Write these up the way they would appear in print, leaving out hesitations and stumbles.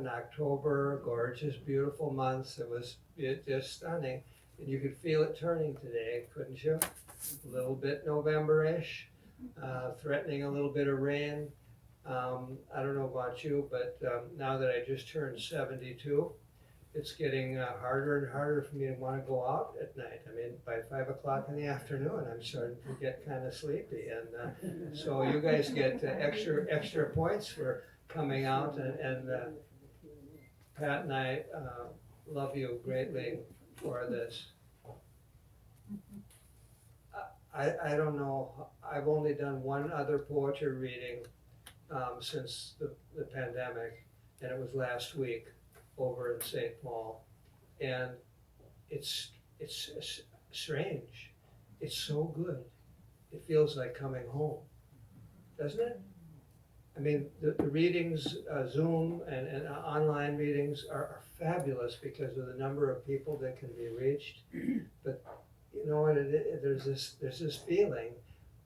October, gorgeous, beautiful months. It was just stunning. And you could feel it turning today, couldn't you? A little bit November-ish, threatening a little bit of rain. I don't know about you, but now that I just turned 72, it's getting harder and harder for me to want to go out at night. I mean, by 5 o'clock in the afternoon, I'm starting to get kind of sleepy. And so you guys get extra points for coming out. And Pat and I love you greatly for this. I don't know. I've only done one other poetry reading since the pandemic, and it was last week over in St. Paul. And it's strange. It's so good. It feels like coming home, doesn't it? I mean, the readings, Zoom and online readings are fabulous because of the number of people that can be reached. But you know what? There's this feeling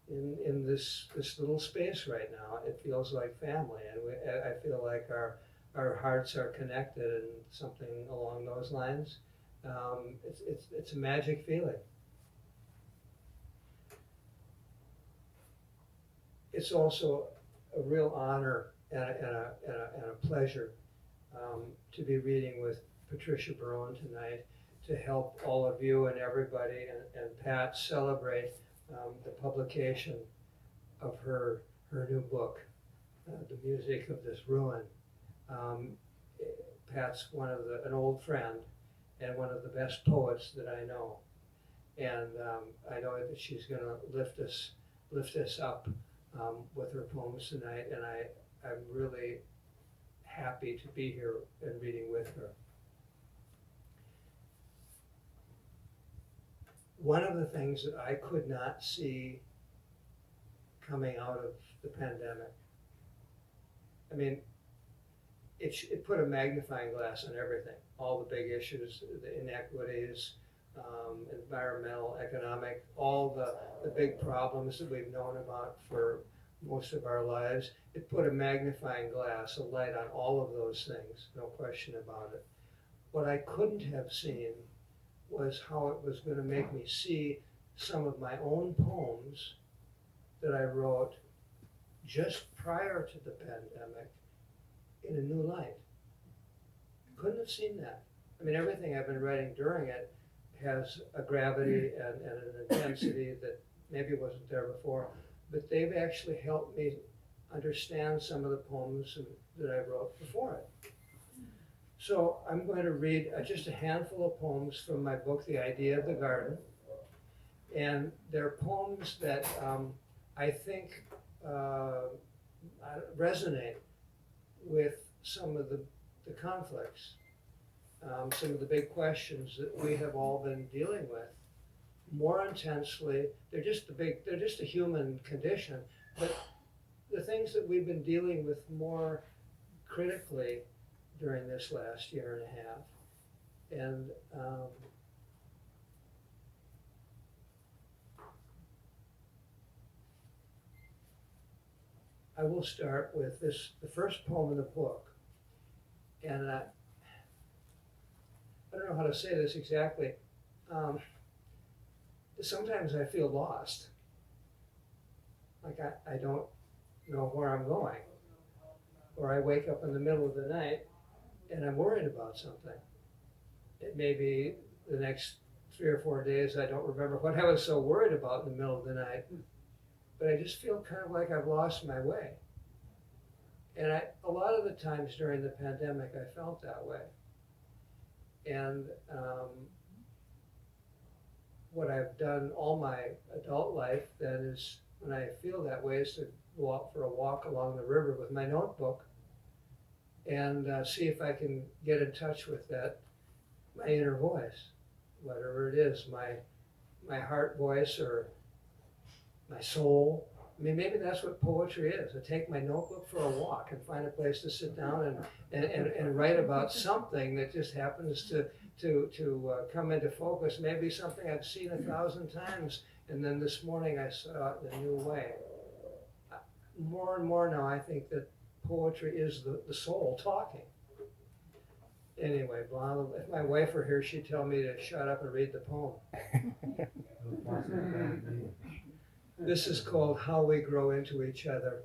in this little space right now. It feels like family, and I feel like our hearts are connected, and something along those lines. It's a magic feeling. It's also a real honor and a pleasure to be reading with Patricia Barone tonight, to help all of you and everybody and Pat celebrate the publication of her new book, The Music of This Ruin. Pat's an old friend and one of the best poets that I know, and I know that she's going to lift us up with her poems tonight, and I'm really happy to be here and reading with her. One of the things that I could not see coming out of the pandemic, I mean, it put a magnifying glass on everything, all the big issues, the inequities, environmental, economic, all the big problems that we've known about for most of our lives. It put a magnifying glass, a light on all of those things, no question about it. What I couldn't have seen was how it was going to make me see some of my own poems that I wrote just prior to the pandemic in a new light. Couldn't have seen that. I mean, everything I've been writing during it has a gravity and an intensity that maybe wasn't there before, but they've actually helped me understand some of the poems that I wrote before it. So I'm going to read just a handful of poems from my book, The Idea of the Garden. And they're poems that I think resonate with some of the conflicts, some of the big questions that we have all been dealing with more intensely. They're just a human condition, but the things that we've been dealing with more critically during this last year and a half. And I will start with the first poem in the book. And I don't know how to say this exactly. Sometimes I feel lost. Like I don't know where I'm going. Or I wake up in the middle of the night and I'm worried about something. It may be the next 3 or 4 days I don't remember what I was so worried about in the middle of the night. But I just feel kind of like I've lost my way. And a lot of the times during the pandemic, I felt that way. And what I've done all my adult life then is, when I feel that way, is to go out for a walk along the river with my notebook and see if I can get in touch with my inner voice, whatever it is, my heart voice or my soul. I mean, maybe that's what poetry is. I take my notebook for a walk and find a place to sit down and write about something that just happens to come into focus. Maybe something I've seen 1,000 times, and then this morning I saw it in a new way. More and more now, I think that poetry is the soul talking. Anyway, if my wife were here, she'd tell me to shut up and read the poem. This is called How We Grow Into Each Other.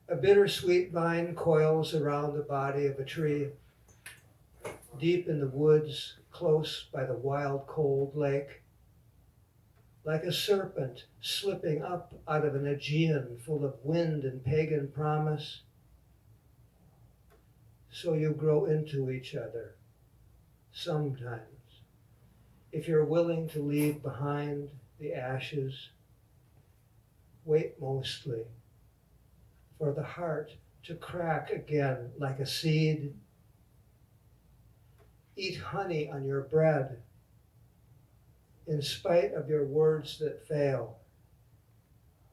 A bittersweet vine coils around the body of a tree, deep in the woods, close by the wild cold lake, like a serpent slipping up out of an Aegean full of wind and pagan promise. So you grow into each other, sometimes, if you're willing to leave behind the ashes. Wait mostly for the heart to crack again like a seed. Eat honey on your bread, in spite of your words that fail.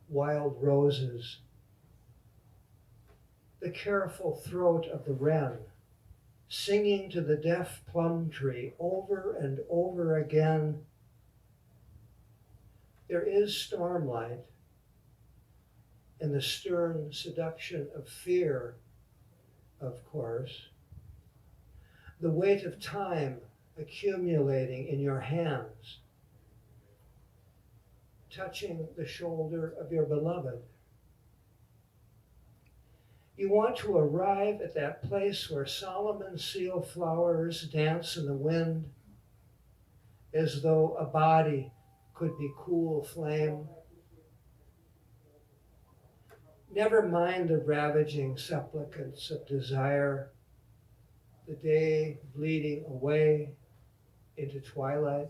Wild roses. The careful throat of the wren, singing to the deaf plum tree over and over again. There is stormlight and the stern seduction of fear, of course. The weight of time accumulating in your hands, touching the shoulder of your beloved. You want to arrive at that place where Solomon's seal flowers dance in the wind, as though a body could be cool flame. Never mind the ravaging supplicants of desire, the day bleeding away into twilight.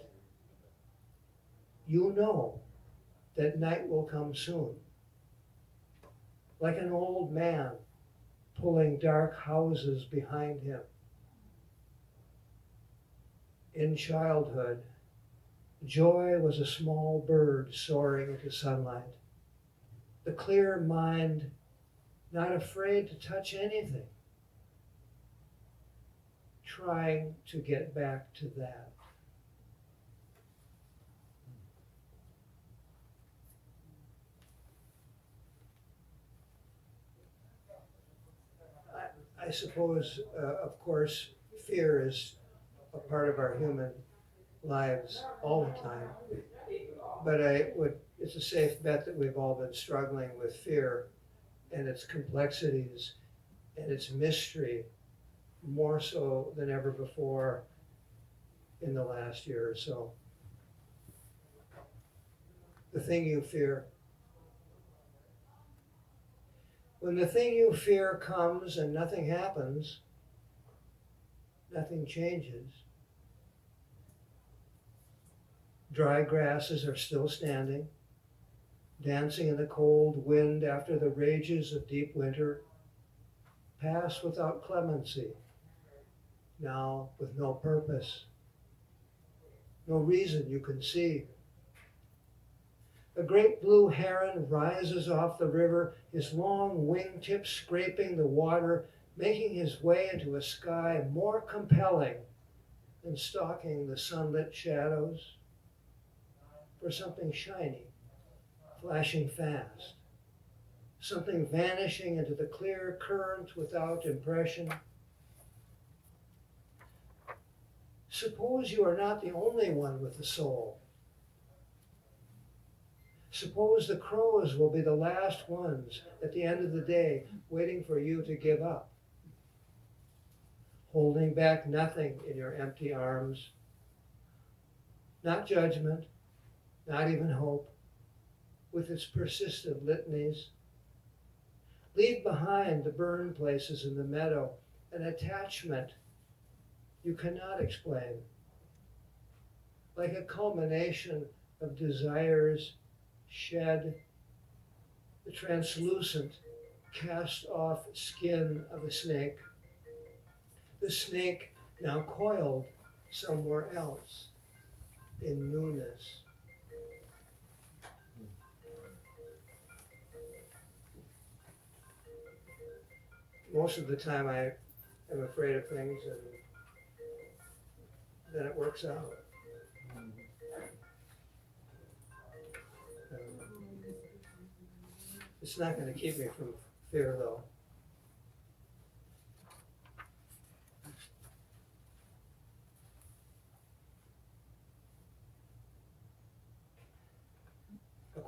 You know that night will come soon, like an old man pulling dark houses behind him. In childhood, joy was a small bird soaring into sunlight, the clear mind not afraid to touch anything, trying to get back to that. I suppose, of course, fear is a part of our human lives all the time. But it's a safe bet that we've all been struggling with fear and its complexities and its mystery more so than ever before in the last year or so. The thing you fear. When the thing you fear comes and nothing happens, nothing changes. Dry grasses are still standing, dancing in the cold wind after the rages of deep winter, pass without clemency, now with no purpose, no reason you can see. A great blue heron rises off the river, his long wingtips scraping the water, making his way into a sky more compelling than stalking the sunlit shadows. For something shiny, flashing fast, something vanishing into the clear current without impression. Suppose you are not the only one with a soul. Suppose the crows will be the last ones at the end of the day, waiting for you to give up, holding back nothing in your empty arms, not judgment, not even hope, with its persistent litanies. Leave behind the burned places in the meadow, an attachment you cannot explain, like a culmination of desires shed, the translucent, cast-off skin of a snake, the snake now coiled somewhere else in newness. Most of the time I am afraid of things and then it works out. It's not going to keep me from fear, though.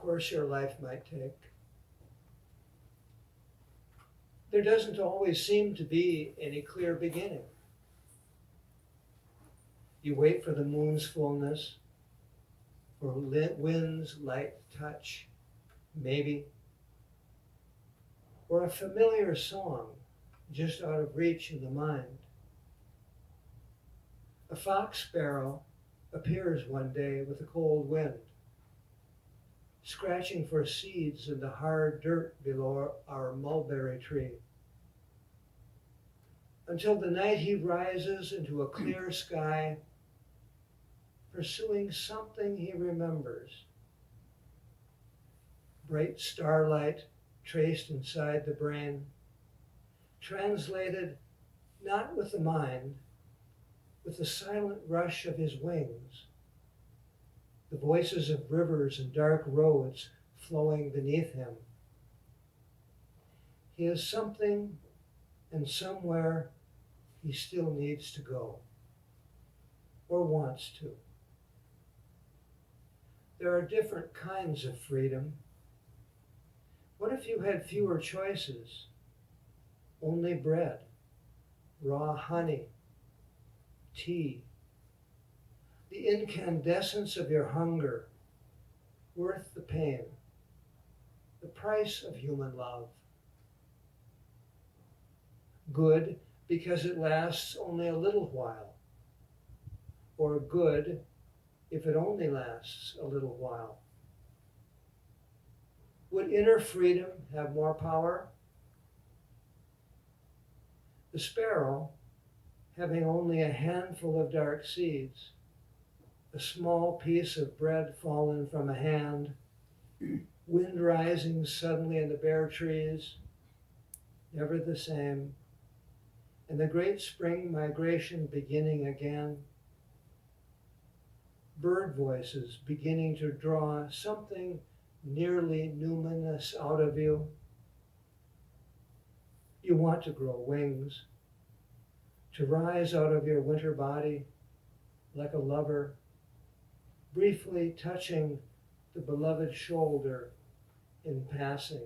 course your life might take. There doesn't always seem to be any clear beginning. You wait for the moon's fullness, for wind's light touch, maybe, or a familiar song just out of reach in the mind. A fox sparrow appears one day with a cold wind, scratching for seeds in the hard dirt below our mulberry tree. Until the night he rises into a clear sky, pursuing something he remembers. Bright starlight traced inside the brain, translated not with the mind, with the silent rush of his wings, the voices of rivers and dark roads flowing beneath him. He is something and somewhere he still needs to go, or wants to. There are different kinds of freedom. What if you had fewer choices? Only bread, raw honey, tea, the incandescence of your hunger, worth the pain, the price of human love. Good because it lasts only a little while, or good if it only lasts a little while. Would inner freedom have more power? The sparrow, having only a handful of dark seeds, a small piece of bread fallen from a hand, wind rising suddenly in the bare trees, never the same, and the great spring migration beginning again, bird voices beginning to draw something nearly numinous out of you. You want to grow wings, to rise out of your winter body like a lover, briefly touching the beloved shoulder in passing.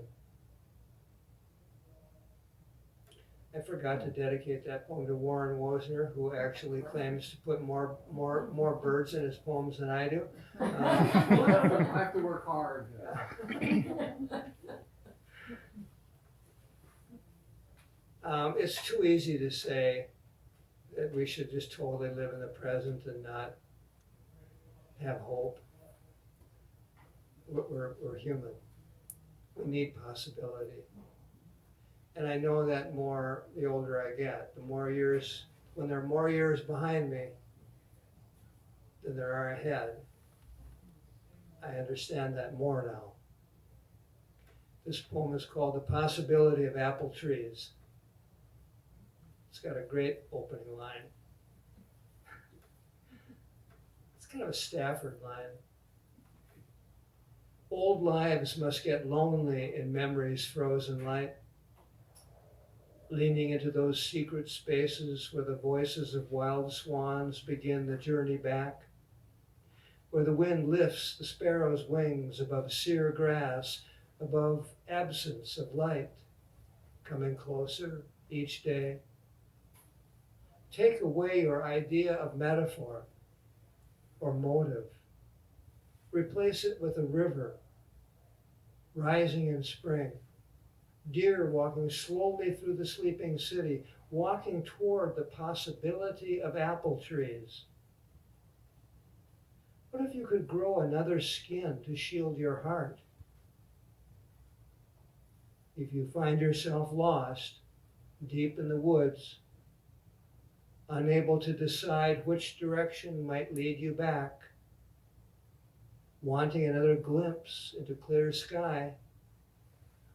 I forgot to dedicate that poem to Warren Wozner, who actually claims to put more birds in his poems than I do. I have to work hard. It's too easy to say that we should just totally live in the present and not have hope. We're human. We need possibility. And I know that the older I get, the more years, when there are more years behind me than there are ahead, I understand that more now. This poem is called The Possibility of Apple Trees. It's got a great opening line. It's kind of a Stafford line. Old lives must get lonely in memory's frozen light, leaning into those secret spaces where the voices of wild swans begin the journey back, where the wind lifts the sparrow's wings above sere grass, above absence of light, coming closer each day. Take away your idea of metaphor or motive. Replace it with a river rising in spring, deer walking slowly through the sleeping city, walking toward the possibility of apple trees. What if you could grow another skin to shield your heart? If you find yourself lost deep in the woods, unable to decide which direction might lead you back, wanting another glimpse into clear sky,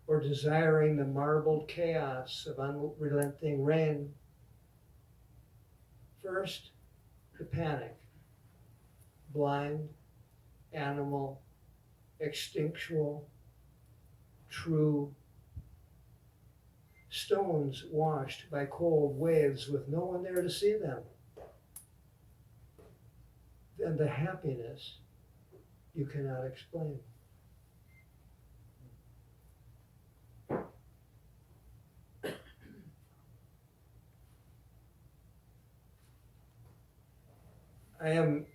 or desiring the marbled chaos of unrelenting rain. First, the panic, blind, animal, extinctual, true, stones washed by cold waves with no one there to see them. Then the happiness you cannot explain. I'm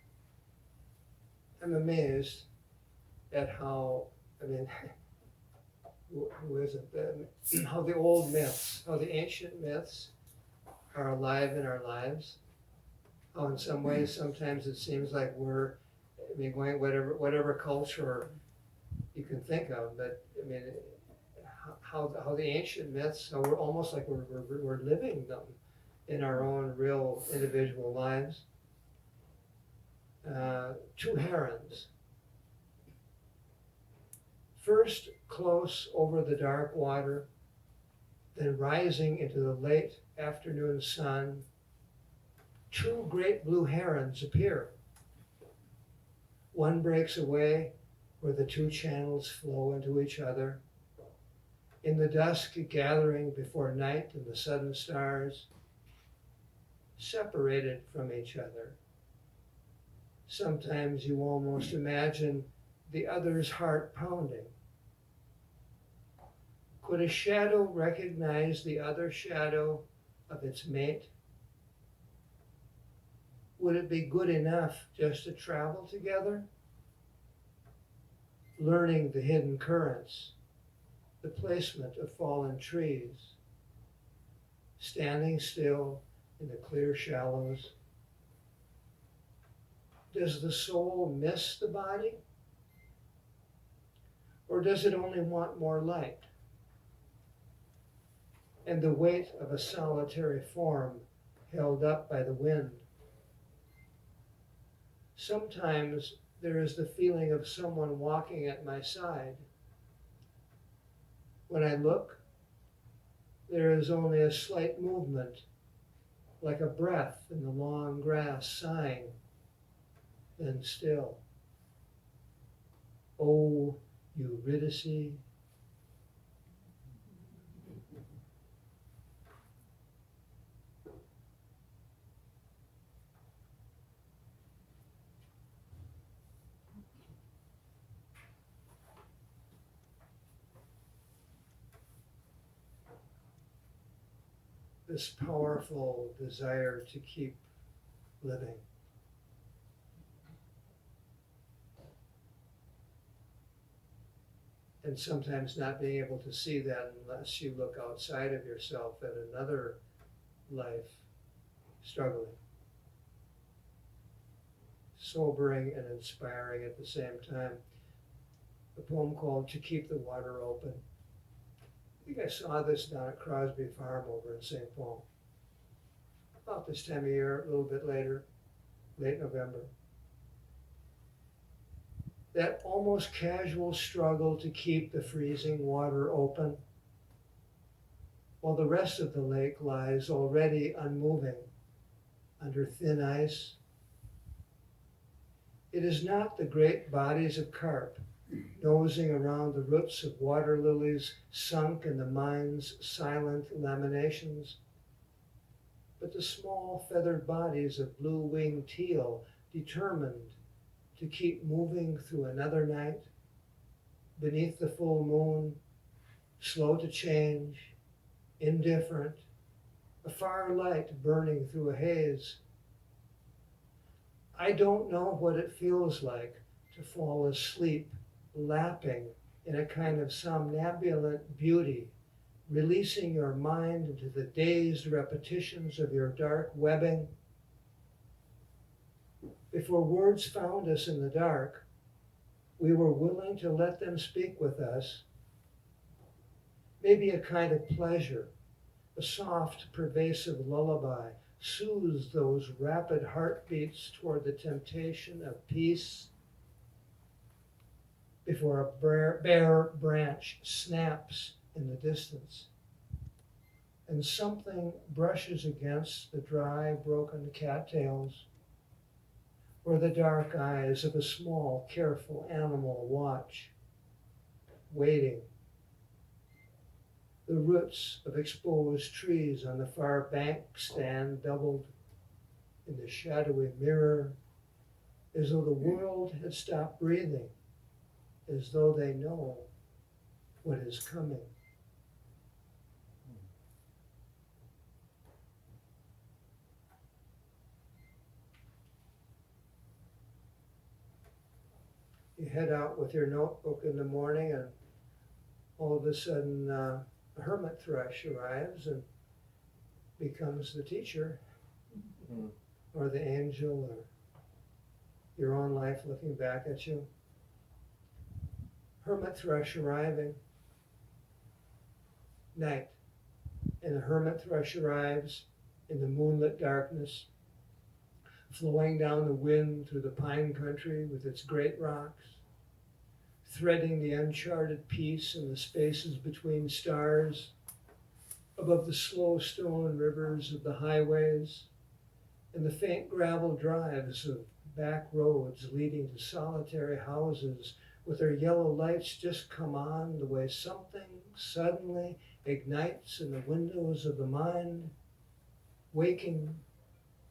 amazed at how, I mean, who isn't, how the old myths, how the ancient myths are alive in our lives. How in some ways, sometimes it seems like we're, I mean, going whatever culture you can think of, but I mean, how the ancient myths, how we're almost like we're living them in our own real individual lives. Two herons. First close over the dark water, then rising into the late afternoon sun, two great blue herons appear. One breaks away where the two channels flow into each other. In the dusk gathering before night and the sudden stars, separated from each other. Sometimes you almost imagine the other's heart pounding. Could a shadow recognize the other shadow of its mate? Would it be good enough just to travel together? Learning the hidden currents, the placement of fallen trees, standing still in the clear shallows. Does the soul miss the body? Or does it only want more light? And the weight of a solitary form held up by the wind. Sometimes there is the feeling of someone walking at my side. When I look, there is only a slight movement, like a breath in the long grass sighing, then still. O Eurydice, this powerful desire to keep living. And sometimes not being able to see that unless you look outside of yourself at another life struggling. Sobering and inspiring at the same time. A poem called To Keep the Water Open. I think I saw this down at Crosby Farm over in St. Paul. About this time of year, a little bit later, late November. That almost casual struggle to keep the freezing water open, while the rest of the lake lies already unmoving under thin ice. It is not the great bodies of carp nosing around the roots of water lilies sunk in the mine's silent laminations, but the small feathered bodies of blue-winged teal determined to keep moving through another night, beneath the full moon, slow to change, indifferent, a far light burning through a haze. I don't know what it feels like to fall asleep, lapping in a kind of somnambulant beauty, releasing your mind into the dazed repetitions of your dark webbing. Before words found us in the dark, we were willing to let them speak with us. Maybe a kind of pleasure, a soft, pervasive lullaby, soothes those rapid heartbeats toward the temptation of peace. Before a bare branch snaps in the distance, and something brushes against the dry, broken cattails, where the dark eyes of a small, careful animal watch, waiting. The roots of exposed trees on the far bank stand doubled in the shadowy mirror, as though the world had stopped breathing, as though they know what is coming. You head out with your notebook in the morning, and all of a sudden a hermit thrush arrives and becomes the teacher, or the angel, or your own life looking back at you. Hermit thrush arriving, night, and the hermit thrush arrives in the moonlit darkness, flowing down the wind through the pine country with its great rocks, threading the uncharted peace in the spaces between stars, above the slow stone rivers of the highways, and the faint gravel drives of back roads leading to solitary houses with their yellow lights just come on, the way something suddenly ignites in the windows of the mind, waking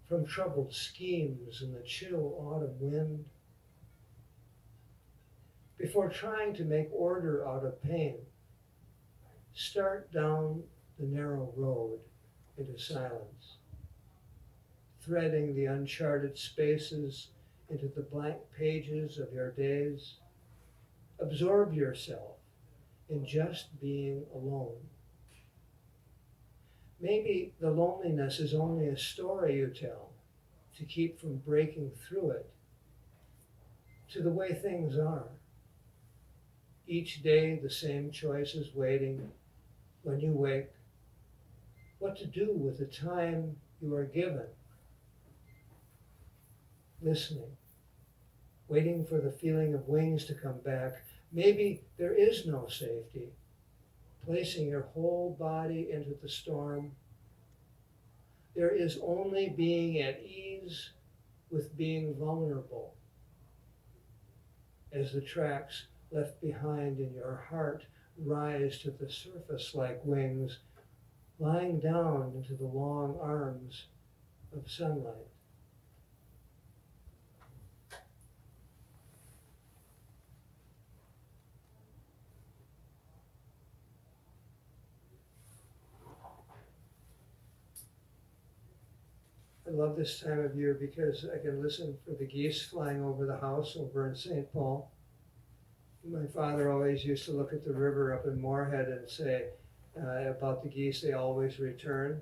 from troubled schemes in the chill autumn wind. Before trying to make order out of pain, start down the narrow road into silence, threading the uncharted spaces into the blank pages of your days. Absorb yourself in just being alone. Maybe the loneliness is only a story you tell to keep from breaking through it to the way things are. Each day the same choices waiting when you wake, what to do with the time you are given. Listening, waiting for the feeling of wings to come back. Maybe there is no safety, placing your whole body into the storm. There is only being at ease with being vulnerable. As the tracks left behind in your heart rise to the surface like wings, lying down into the long arms of sunlight. I love this time of year because I can listen for the geese flying over the house over in St. Paul. My father always used to look at the river up in Moorhead and say about the geese, they always return.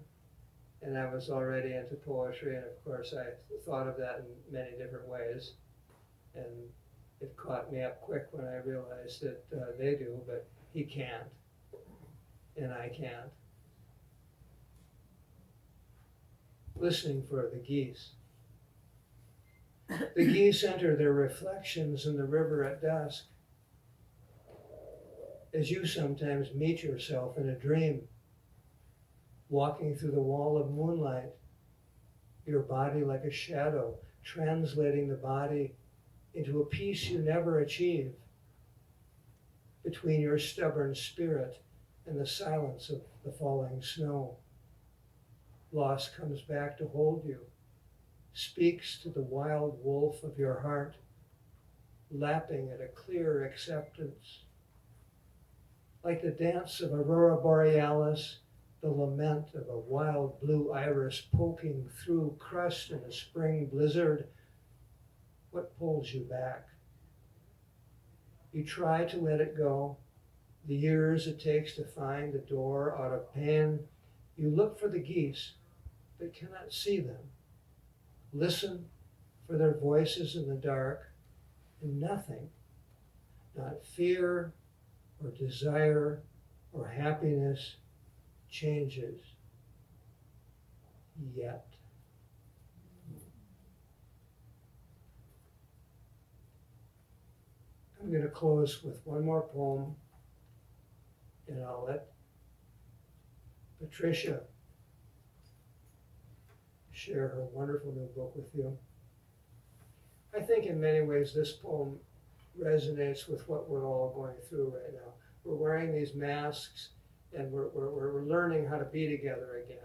And I was already into poetry, and of course I thought of that in many different ways. And it caught me up quick when I realized that they do, but he can't, and I can't. Listening for the geese. The geese enter their reflections in the river at dusk, as you sometimes meet yourself in a dream, walking through the wall of moonlight, your body like a shadow, translating the body into a peace you never achieve, between your stubborn spirit and the silence of the falling snow. Loss comes back to hold you, speaks to the wild wolf of your heart, lapping at a clear acceptance. Like the dance of Aurora Borealis, the lament of a wild blue iris poking through crust in a spring blizzard, what pulls you back? You try to let it go, the years it takes to find the door out of pain. You look for the geese, but cannot see them. Listen for their voices in the dark, and nothing, not fear or desire or happiness, changes yet. I'm going to close with one more poem, and I'll let Patricia share her wonderful new book with you. I think in many ways this poem resonates with what we're all going through right now. We're wearing these masks, and we're learning how to be together again.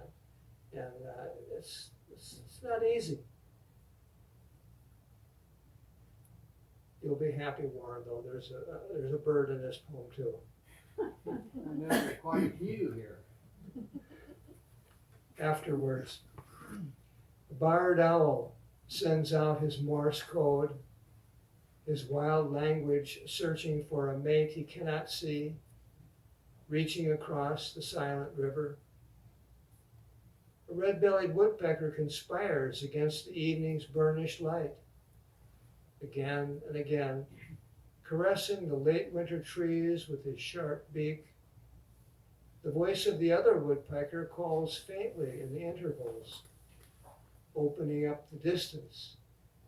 And it's not easy. You'll be happy, Warren, though. There's a bird in this poem, too. I know there's quite a few here. Afterwards, the barred owl sends out his Morse code. his wild language searching for a mate he cannot see, reaching across the silent river. A red-bellied woodpecker conspires against the evening's burnished light, again and again, caressing the late winter trees with his sharp beak. The voice of the other woodpecker calls faintly in the intervals, opening up the distance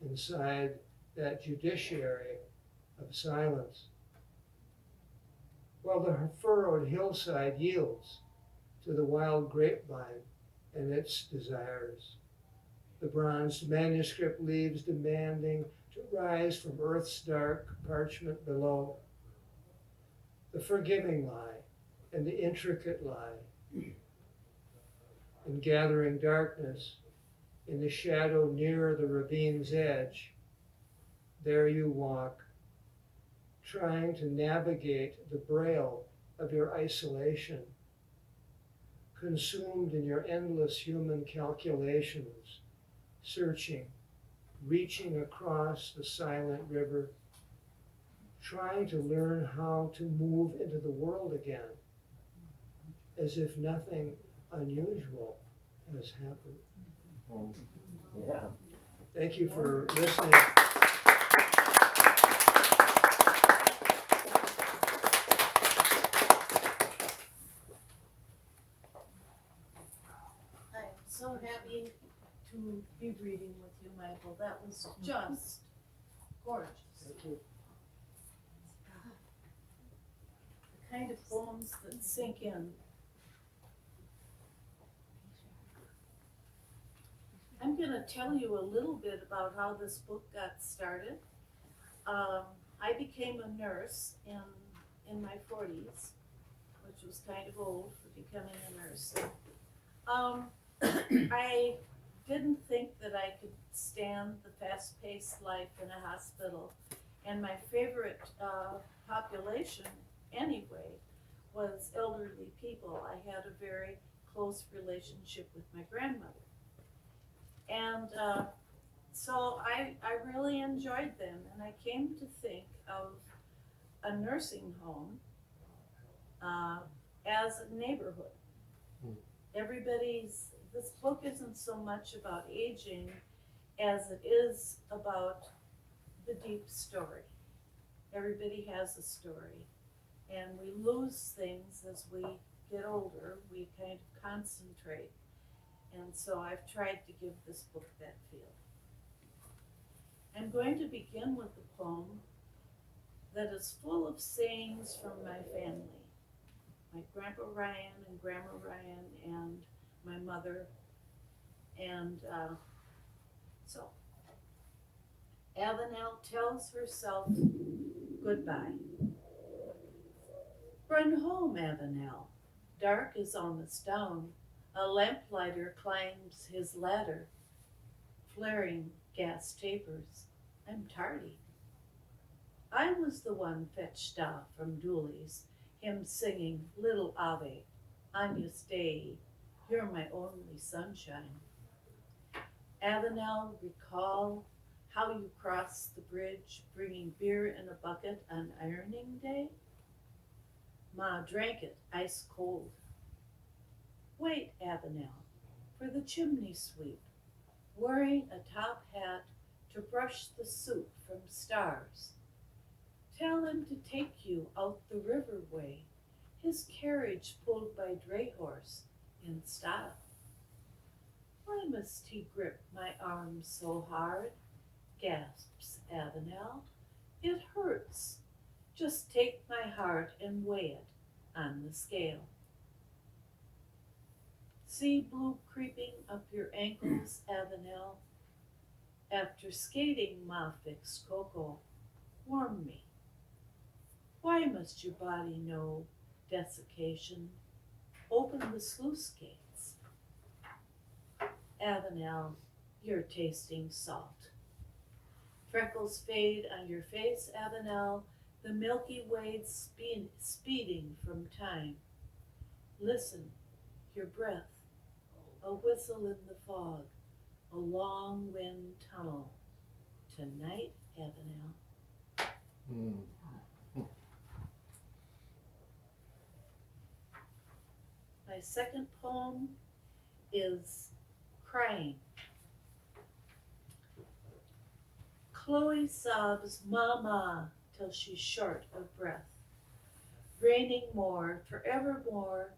inside that judiciary of silence, while the furrowed hillside yields to the wild grapevine and its desires, the bronzed manuscript leaves demanding to rise from earth's dark parchment below. The forgiving lie and the intricate lie. In gathering darkness, in the shadow near the ravine's edge, there you walk, trying to navigate the braille of your isolation, consumed in your endless human calculations, searching, reaching across the silent river, trying to learn how to move into the world again, as if nothing unusual has happened. Yeah. Thank you for listening. I'm so happy to be reading with you, Michael. That was just gorgeous. Thank you. The kind of poems that sink in. I'm going to tell you a little bit about how this book got started. I became a nurse in my 40s, which was kind of old for becoming a nurse. I didn't think that I could stand the fast-paced life in a hospital, and my favorite population anyway was elderly people. I had a very close relationship with my grandmother. And so I really enjoyed them, and I came to think of a nursing home as a neighborhood. This book isn't so much about aging as it is about the deep story. Everybody has a story, and we lose things as we get older. We kind of concentrate. And so I've tried to give this book that feel. I'm going to begin with a poem that is full of sayings from my family. My Grandpa Ryan and Grandma Ryan and my mother. And so, Avenel tells herself goodbye. Run home, Avenel. Dark is almost down. A lamplighter climbs his ladder, flaring gas tapers. I'm tardy. I was the one fetched off from Dooley's, him singing Little Ave, Agnus Dei, you're my only sunshine. Avenel, recall how you crossed the bridge, bringing beer in a bucket on ironing day? Ma drank it ice cold. Wait, Avenel, for the chimney sweep, wearing a top hat to brush the soot from stars. Tell him to take you out the river way, his carriage pulled by dray horse in style. Why must he grip my arm so hard? Gasps Avenel. It hurts. Just take my heart and weigh it on the scale. Sea blue creeping up your ankles, Avenel. After skating, Ma fixed cocoa. Warm me. Why must your body know desiccation? Open the sluice gates. Avenel, you're tasting salt. Freckles fade on your face, Avenel. The Milky Way speeding from time. Listen, your breath. A whistle in the fog, a long wind tunnel. Tonight, Avenel, Hmm. My second poem is Crying. Chloe sobs "Mama" till she's short of breath, raining more, forevermore,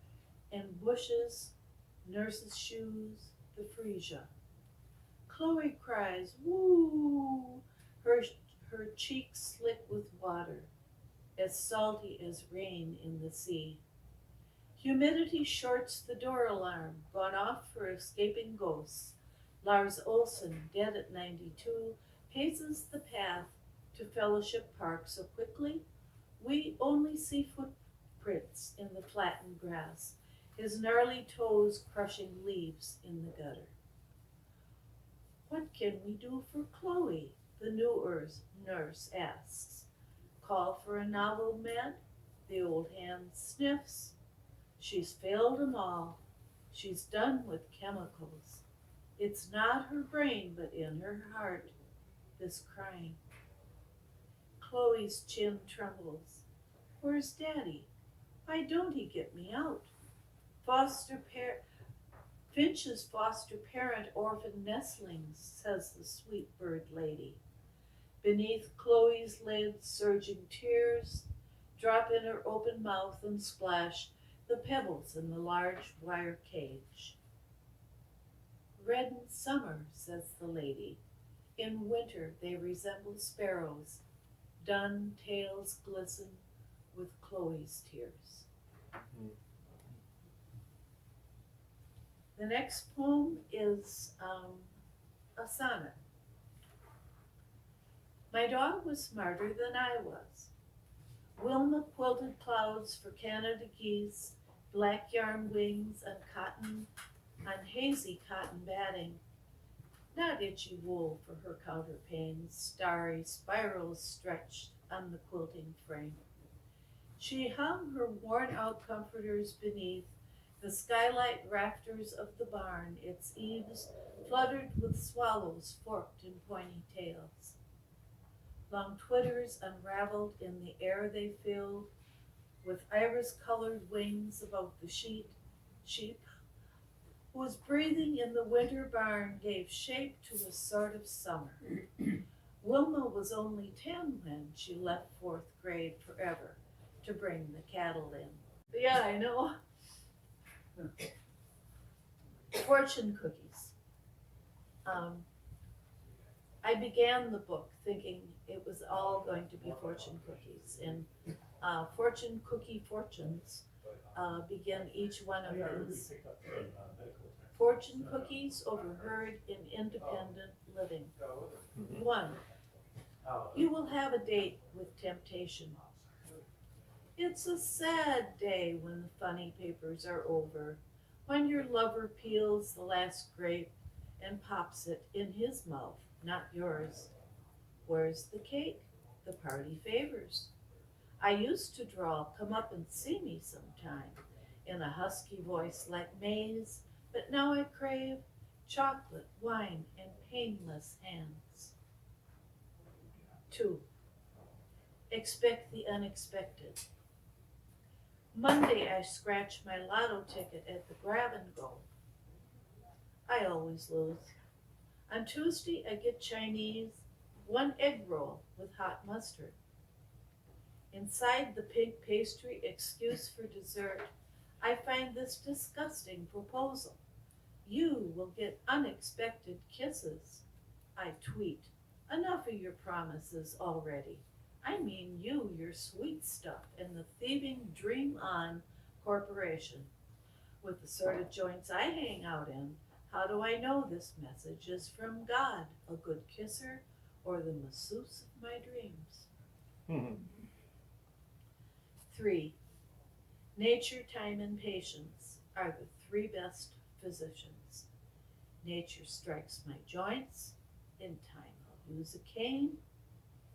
in bushes, nurse's shoes, the freesia. Chloe cries "Woo!" Her cheeks slick with water, as salty as rain in the sea. Humidity shorts the door alarm, gone off for escaping ghosts. Lars Olsen, dead at 92, paces the path to Fellowship Park so quickly we only see footprints in the flattened grass, his gnarly toes crushing leaves in the gutter. What can we do for Chloe? The nurse asks. Call for a novel med? The old hand sniffs. She's failed 'em all. She's done with chemicals. It's not her brain, but in her heart, this crying. Chloe's chin trembles. Where's Daddy? Why don't he get me out? Finch's foster parent orphan nestlings, says the sweet bird lady. Beneath Chloe's lid, surging tears drop in her open mouth and splash the pebbles in the large wire cage. Red in summer, says the lady. In winter they resemble sparrows. Dun tails glisten with Chloe's tears. The next poem is a sonnet. My dog was smarter than I was. Wilma quilted clouds for Canada geese, black yarn wings on hazy cotton batting. Not itchy wool for her counterpanes, starry spirals stretched on the quilting frame. She hung her worn-out comforters beneath the skylight rafters of the barn, its eaves fluttered with swallows forked in pointy tails. Long twitters unraveled in the air they filled, with iris-colored wings above the sheep, whose breathing in the winter barn gave shape to a sort of summer. Wilma was only 10 when she left 4th grade forever to bring the cattle in. Yeah, I know. Fortune cookies. I began the book thinking it was all going to be fortune cookies, and fortune cookie fortunes begin each one of these. Fortune cookies overheard in independent living. 1. You will have a date with temptation. It's a sad day when the funny papers are over, when your lover peels the last grape and pops it in his mouth, not yours. Where's the cake? The party favors. I used to drawl, come up and see me sometime, in a husky voice like May's, but now I crave chocolate, wine, and painless hands. 2. Expect the unexpected. Monday I scratch my lotto ticket at the grab and go. I always lose. On Tuesday I get Chinese, 1 egg roll with hot mustard. Inside the pink pastry excuse for dessert, I find this disgusting proposal. You will get unexpected kisses. I tweet, enough of your promises already. I mean you, your sweet stuff, and the thieving Dream On Corporation. With the sort of joints I hang out in, how do I know this message is from God, a good kisser, or the masseuse of my dreams? 3. Nature, time, and patience are the 3 best physicians. Nature strikes my joints, in time I'll use a cane,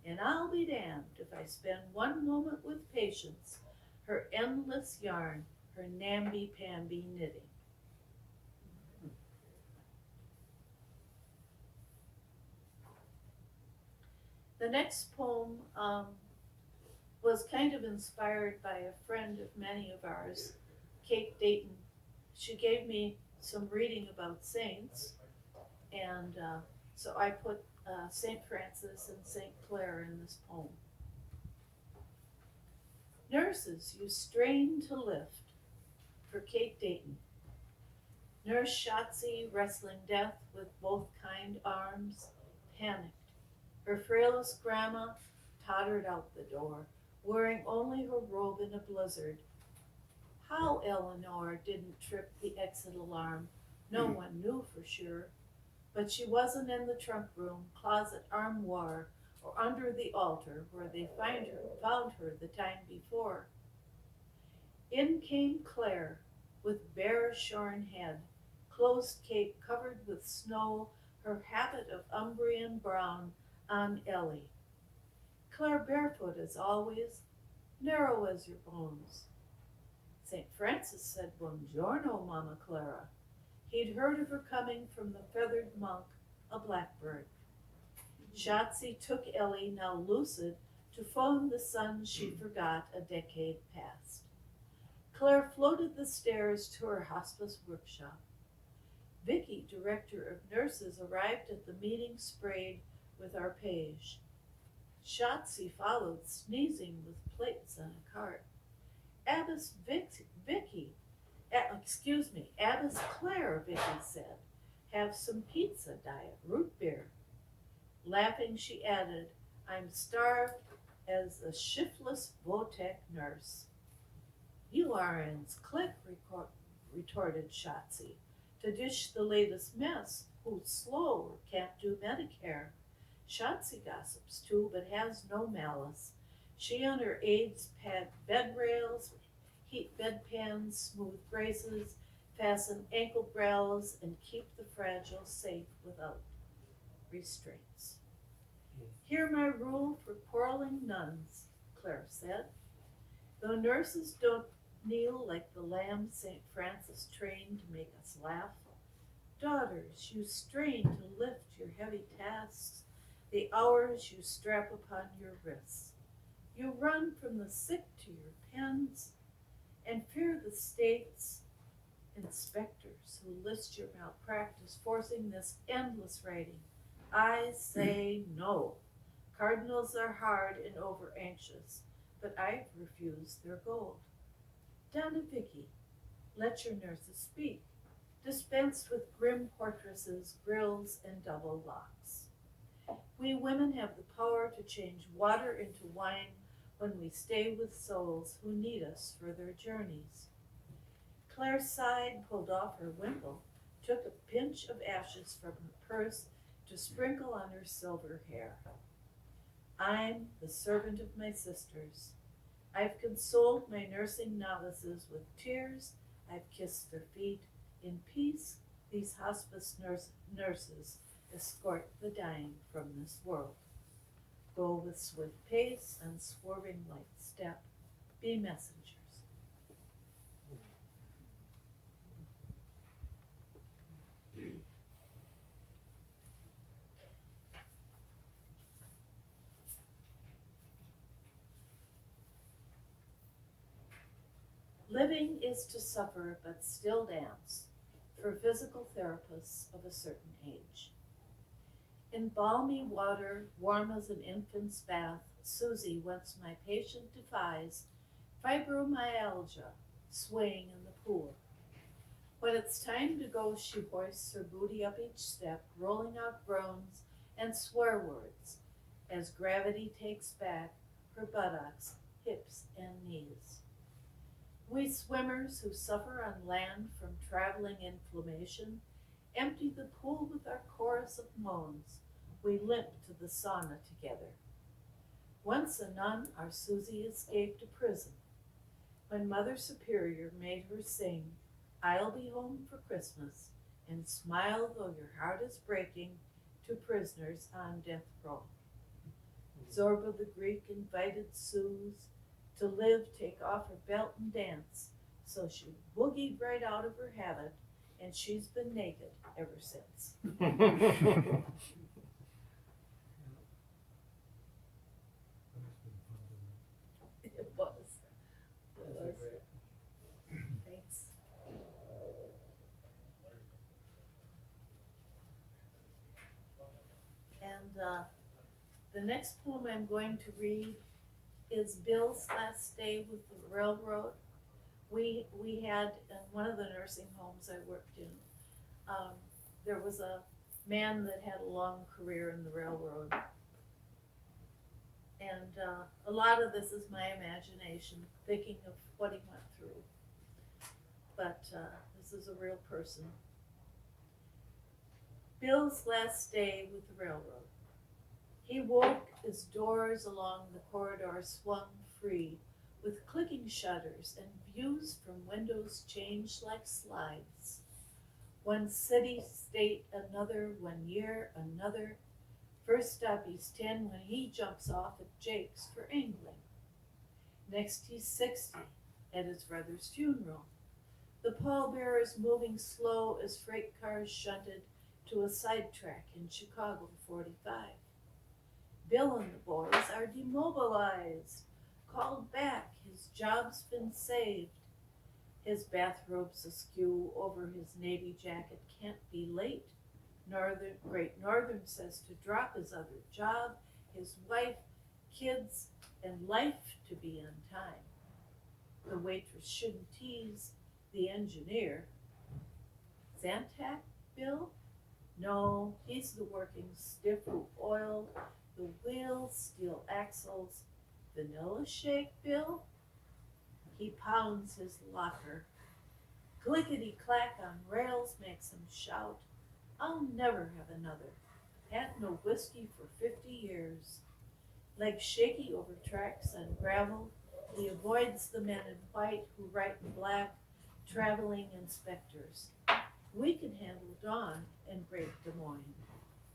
and I'll be damned if I spend 1 moment with patience, her endless yarn, her namby-pamby knitting. The next poem was kind of inspired by a friend of many of ours, Kate Dayton. She gave me some reading about saints, and so I put St. Francis and St. Clare in this poem. Nurses, you strain to lift, for Kate Dayton. Nurse Shotzi, wrestling death with both kind arms, panicked. Her frailest grandma tottered out the door, wearing only her robe in a blizzard. How Eleanor didn't trip the exit alarm, no one knew for sure. But she wasn't in the trunk room, closet, armoire, or under the altar where they found her the time before. In came Claire, with bare shorn head, closed cape covered with snow, her habit of Umbrian brown on Ellie. Claire barefoot as always, narrow as your bones. St. Francis said, "Buongiorno, Mama Clara." He'd heard of her coming from the feathered monk, a blackbird. Shotzi took Ellie, now lucid, to phone the son she forgot a decade past. Claire floated the stairs to her hospice workshop. Vicky, director of nurses, arrived at the meeting sprayed with our page. Shotzi followed, sneezing with plates on a cart. Abbess Claire, Vicky said, have some pizza, diet, root beer. Laughing, she added, I'm starved as a shiftless Votech nurse. You are in's click, retorted Shotzi, to dish the latest mess, who's slow or can't do Medicare. Shotzi gossips too, but has no malice. She and her aides pad bed rails, heat bedpans, smooth braces, fasten ankle brels, and keep the fragile safe without restraints. Hear my rule for quarreling nuns, Claire said. Though nurses don't kneel like the lamb St. Francis trained to make us laugh, daughters, you strain to lift your heavy tasks, the hours you strap upon your wrists. You run from the sick to your pens and fear the state's inspectors who list your malpractice, forcing this endless writing. I say no. Cardinals are hard and over-anxious, but I've refused their gold. Donna Vicky, let your nurses speak, dispensed with grim portresses, grills, and double locks. We women have the power to change water into wine when we stay with souls who need us for their journeys. Claire sighed, pulled off her wimple, took a pinch of ashes from her purse to sprinkle on her silver hair. I'm the servant of my sisters. I've consoled my nursing novices with tears. I've kissed their feet. In peace, these hospice nurses escort the dying from this world. Go with swift pace, unswerving light step. Be messengers. Living is to suffer but still dance for physical therapists of a certain age. In balmy water, warm as an infant's bath, Susie, once my patient, defies fibromyalgia, swaying in the pool. When it's time to go, she hoists her booty up each step, rolling out groans and swear words as gravity takes back her buttocks, hips, and knees. We swimmers who suffer on land from traveling inflammation empty the pool with our chorus of moans. We limp to the sauna together. Once a nun, our Susie escaped a prison. When Mother Superior made her sing, I'll be home for Christmas, and smile though your heart is breaking to prisoners on death row. Zorba the Greek invited Suze to live, take off her belt and dance, so she boogied right out of her habit, and she's been naked ever since. And the next poem I'm going to read is Bill's Last Day with the Railroad. We had in one of the nursing homes I worked in, there was a man that had a long career in the railroad. And a lot of this is my imagination, thinking of what he went through. But this is a real person. Bill's last day with the railroad. He woke as doors along the corridor swung free, with clicking shutters and views from windows changed like slides. One city, state, another, 1 year, another. First stop he's 10 when he jumps off at Jake's for angling. Next he's 60 at his brother's funeral. The pallbearers moving slow as freight cars shunted to a sidetrack in Chicago 45. Bill and the boys are demobilized, called back, his job's been saved. His bathrobe's askew over his navy jacket, can't be late. Great Northern says to drop his other job, his wife, kids, and life to be on time. The waitress shouldn't tease the engineer. Zantac, Bill? No, he's the working stiff with oil, the wheels, steel axles. Vanilla shake, Bill? He pounds his locker. Clickety-clack on rails makes him shout, I'll never have another. Had no whiskey for 50 years. Legs shaky over tracks and gravel, he avoids the men in white who write in black, traveling inspectors. We can handle Dawn and Great Des Moines.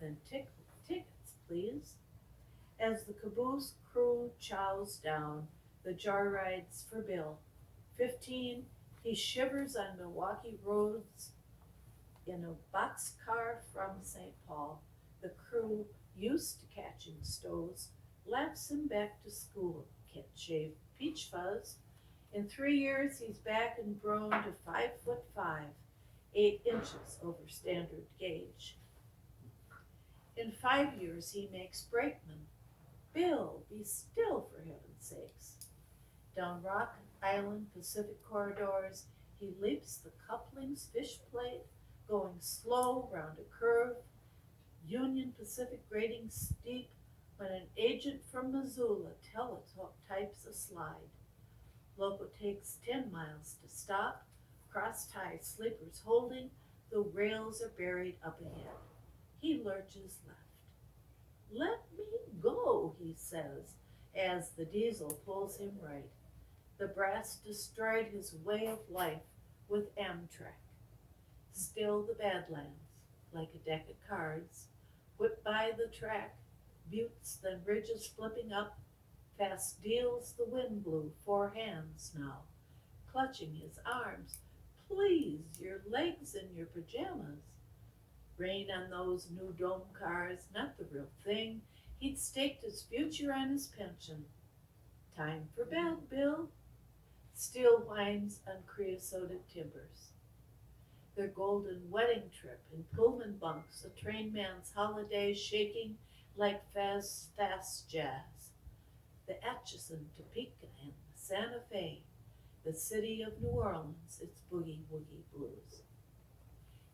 Then tickets, please. As the caboose crew chows down, the joyrides for Bill. 15, he shivers on Milwaukee roads in a boxcar from St. Paul. The crew, used to catching stows, laughs him back to school. Can't shave peach fuzz. In 3 years, he's back and grown to 5'5", 8 inches over standard gauge. In 5 years, he makes brakeman. Bill, be still for heaven's sakes. Down Rock Island Pacific corridors, he leaps the couplings fish plate, going slow round a curve. Union Pacific grading steep when an agent from Missoula teletypes a slide. Loco takes 10 miles to stop, cross-tie sleepers holding, the rails are buried up ahead. He lurches left. Let me go, he says, as the diesel pulls him right. The brass destroyed his way of life with Amtrak. Still the Badlands, like a deck of cards, whip by the track, buttes, then ridges flipping up, fast deals the wind blew 4 hands now, clutching his arms. Please, your legs in your pajamas. Rain on those new dome cars, not the real thing. He'd staked his future on his pension. Time for bed, Bill. Steel winds on creosoted timbers. Their golden wedding trip in Pullman bunks, a train man's holiday shaking like fast jazz. The Atchison, Topeka, and the Santa Fe, the city of New Orleans, its boogie-woogie blues.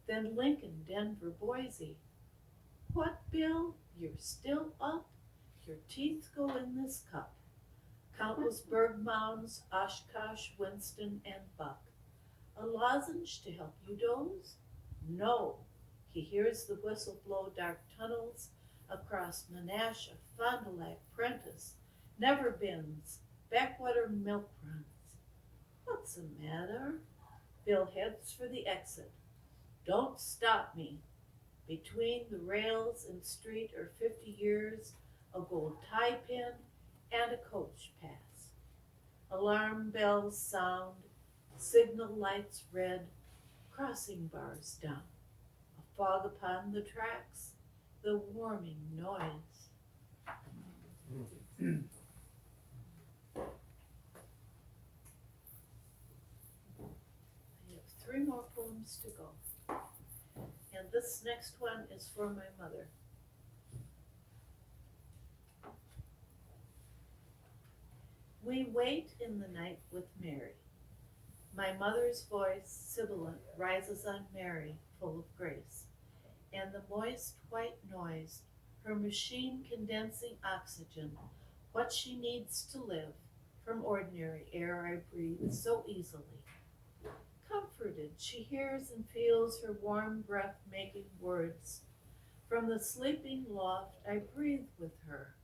Then Lincoln, Denver, Boise. What, Bill? You're still up? Your teeth go in this cup. Countless berg mounds, Oshkosh, Winston, and Buck. A lozenge to help you doze? No. He hears the whistle blow dark tunnels across Menasha, Fond du Lac, Prentice, Never Bins, backwater milk runs. What's the matter? Bill heads for the exit. Don't stop me. Between the rails and street are 50 years, a gold tie pin, and a coach pass. Alarm bells sound, signal lights red, crossing bars down. A fog upon the tracks, the warming noise. I have 3 more poems to go. And this next one is for my mother. We wait in the night with Mary. My mother's voice, sibilant, rises on Mary, full of grace, and the moist white noise, her machine condensing oxygen, what she needs to live, from ordinary air I breathe so easily. Comforted, she hears and feels her warm breath making words. From the sleeping loft I breathe with her.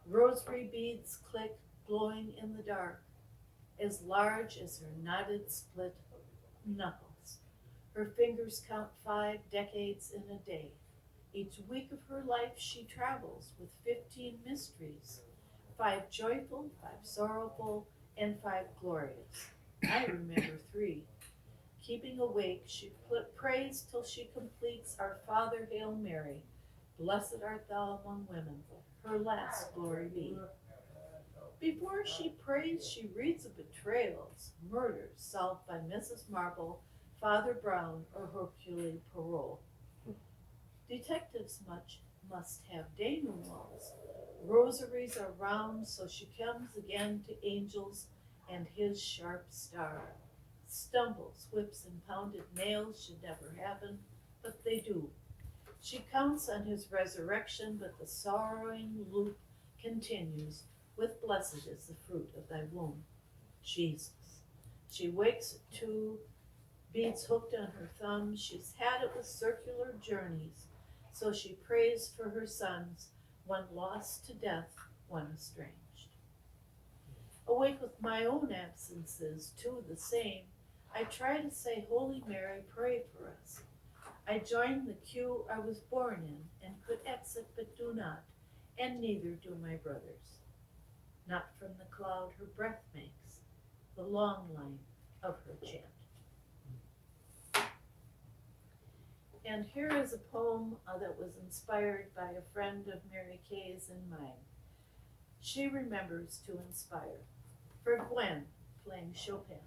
Rosary beads click, glowing in the dark, as large as her knotted split knuckles. Her fingers count 5 decades in a day. Each week of her life she travels with 15 mysteries, 5 joyful, 5 sorrowful, and 5 glorious. I remember 3. Keeping awake, she prays till she completes Our Father, Hail Mary. Blessed art thou among women, her last glory be. Before she prays, she reads of betrayals, murders solved by Mrs. Marble, Father Brown, or Hercule Poirot. Detectives must have denouements. Rosaries are round, so she comes again to angels and his sharp star. Stumbles, whips, and pounded nails should never happen, but they do. She counts on his resurrection, but the sorrowing loop continues, with blessed is the fruit of thy womb, Jesus. She wakes at 2, beads hooked on her thumb. She's had it with circular journeys, so she prays for her sons, one lost to death, one estranged. Awake with my own absences, 2 the same, I try to say, Holy Mary, pray for us. I join the queue I was born in, and could exit but do not, and neither do my brothers. Not from the cloud her breath makes, the long line of her chant. And here is a poem that was inspired by a friend of Mary Kay's and mine. She remembers to inspire. For Gwen, playing Chopin.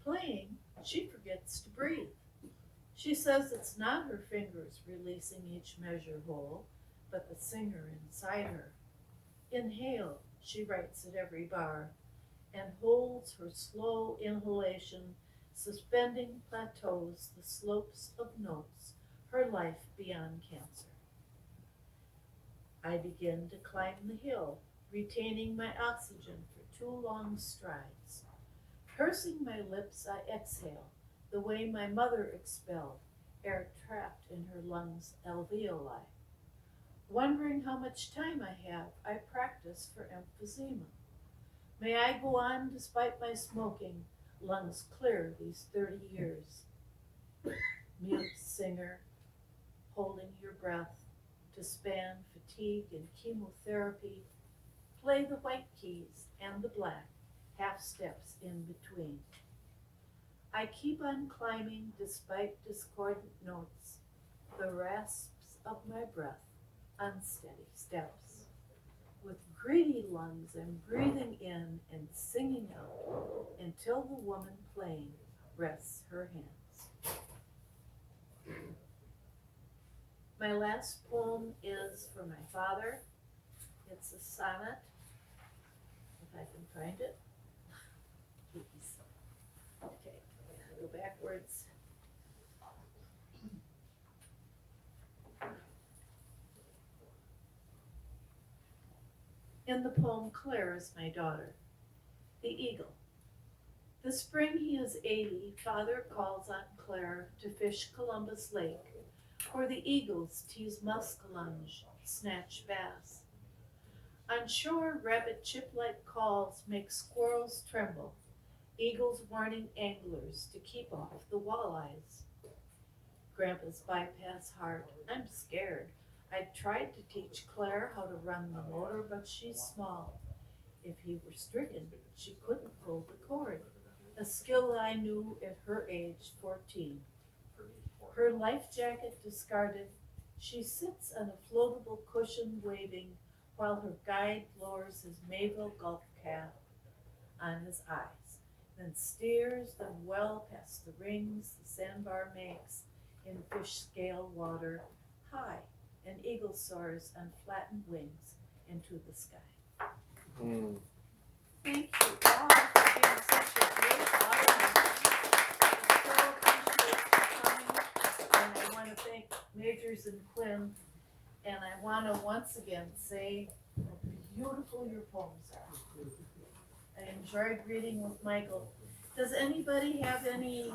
Playing, she forgets to breathe. She says it's not her fingers releasing each measure whole, but the singer inside her. Inhale, she writes at every bar, and holds her slow inhalation, suspending plateaus, the slopes of notes, her life beyond cancer. I begin to climb the hill, retaining my oxygen for 2 long strides. Pursing my lips, I exhale, the way my mother expelled, air trapped in her lungs' alveoli. Wondering how much time I have, I practice for emphysema. May I go on despite my smoking, lungs clear these 30 years. Mute singer, holding your breath to span fatigue and chemotherapy, play the white keys and the black, half steps in between. I keep on climbing despite discordant notes, the rasps of my breath, unsteady steps. With greedy lungs I'm breathing in and singing out until the woman playing rests her hands. My last poem is for my father. It's a sonnet, if I can find it. Please. Okay, go backwards. In the poem, Claire is my daughter. The eagle. The spring he is 80, father calls on Claire to fish Columbus Lake, where the eagles tease muskellunge, snatch bass. On shore, rabbit chip-like calls make squirrels tremble, eagles warning anglers to keep off the walleyes. Grandpa's bypass heart, I'm scared. I tried to teach Claire how to run the motor, but she's small. If he were stricken, she couldn't pull the cord, a skill I knew at her age 14. Her life jacket discarded, she sits on a floatable cushion waving, while her guide lowers his Mayville golf cap on his eyes, then steers them well past the rings the sandbar makes in fish scale water, high, an eagle soars on flattened wings into the sky. Thank you all for being such a great audience. I so appreciate you coming, and I want to thank Magers and Quinn, and I want to once again say how beautiful your poems are. I enjoyed reading with Michael. Does anybody have any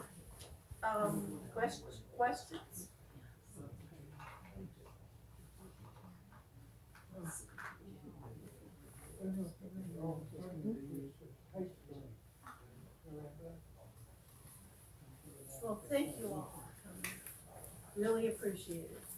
questions? Well, thank you all for coming. Really appreciate it.